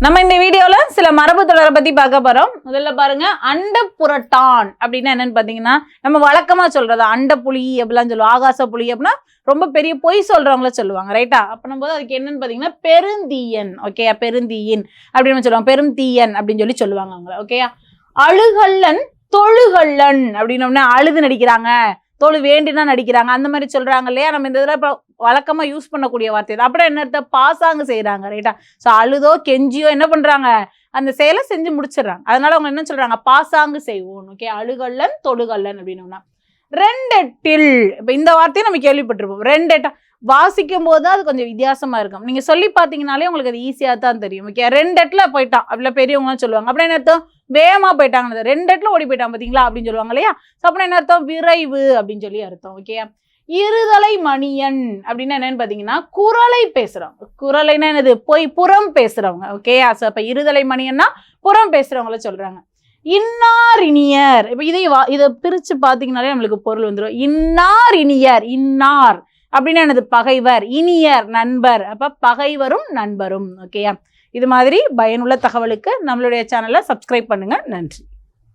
நம்ம இந்த வீடியோல சில மரபு தொடரை பத்தி பார்க்க போறோம். முதல்ல பாருங்க, அண்ட புரட்டான் அப்படின்னா என்னன்னு பாத்தீங்கன்னா, நம்ம வழக்கமா சொல்றது அண்ட புலி அப்படிலாம் சொல்லுவோம், ஆகாச புலி அப்படின்னா ரொம்ப பெரிய பொய் சொல்றவங்கள சொல்லுவாங்க, ரைட்டா? அப்ப போது அதுக்கு என்னன்னு பாத்தீங்கன்னா பெருந்தீயன், ஓகேயா? பெருந்தீயன் அப்படின்னு சொல்லுவாங்க, பெரும் தீயன் அப்படின்னு சொல்லுவாங்க அவங்க, ஓகேயா? அழுகல்லன் தொழுகல்லன் அப்படின்னு அழுது நடிக்கிறாங்க, தொழு வேண்டினா நடிக்கிறாங்க, அந்த மாதிரி சொல்றாங்க இல்லையா? நம்ம இந்த இதில் இப்போ வழக்கமா யூஸ் பண்ணக்கூடிய வார்த்தை தான். அப்புறம் என்ன அர்த்தம்? பாசாங்கு செய்யறாங்க, ரைட்டா? ஸோ அழுதோ கெஞ்சியோ என்ன பண்றாங்க, அந்த செயலை செஞ்சு முடிச்சிடுறாங்க. அதனால அவங்க என்ன சொல்றாங்க, பாசாங்கு செய்வோம், ஓகே? அழுகல்லன் தொழுகல்லன் அப்படின்னா ரெண்டெட்டில். இப்போ இந்த வார்த்தையை நம்ம கேள்விப்பட்டிருப்போம், ரெண்டெட்டா. வாசிக்கும் போது அது கொஞ்சம் வித்தியாசமா இருக்கும். நீங்க சொல்லி பார்த்தீங்கனாலே உங்களுக்கு அது ஈஸியா தான் தெரியும், ஓகே? ரெண்டெட்டில் போயிட்டான் அப்படிலாம் பெரியவங்களாம் சொல்லுவாங்க. அப்புறம் என்ன அர்த்தம்? வேகமா போயிட்டாங்க, ரெண்டெட்டில் ஓடி போயிட்டான் பார்த்தீங்களா அப்படின்னு சொல்லுவாங்க இல்லையா? அப்புறம் என்ன அர்த்தம்? விரைவு அப்படின்னு சொல்லி அர்த்தம், ஓகே? இருதலை மணியன் அப்படின்னா என்னன்னு பாத்தீங்கன்னா குரலை பேசுறவங்க. குரலைன்னா என்னது? போய் புறம் பேசுறவங்க, ஓகே? அப்ப இருதலை மணியன்னா புறம் பேசுறவங்கள சொல்றாங்க. இன்னார் இனியர். இப்ப இதை பிரிச்சு பாத்தீங்கன்னாலே நம்மளுக்கு பொருள் வந்துடும். இன்னார் இனியர், இன்னார் அப்படின்னா என்னது? பகைவர், இனியர் நண்பர். அப்ப பகைவரும் நண்பரும், ஓகேயா? இது மாதிரி பயனுள்ள தகவலுக்கு நம்மளுடைய சேனலை சப்ஸ்கிரைப் பண்ணுங்க. நன்றி.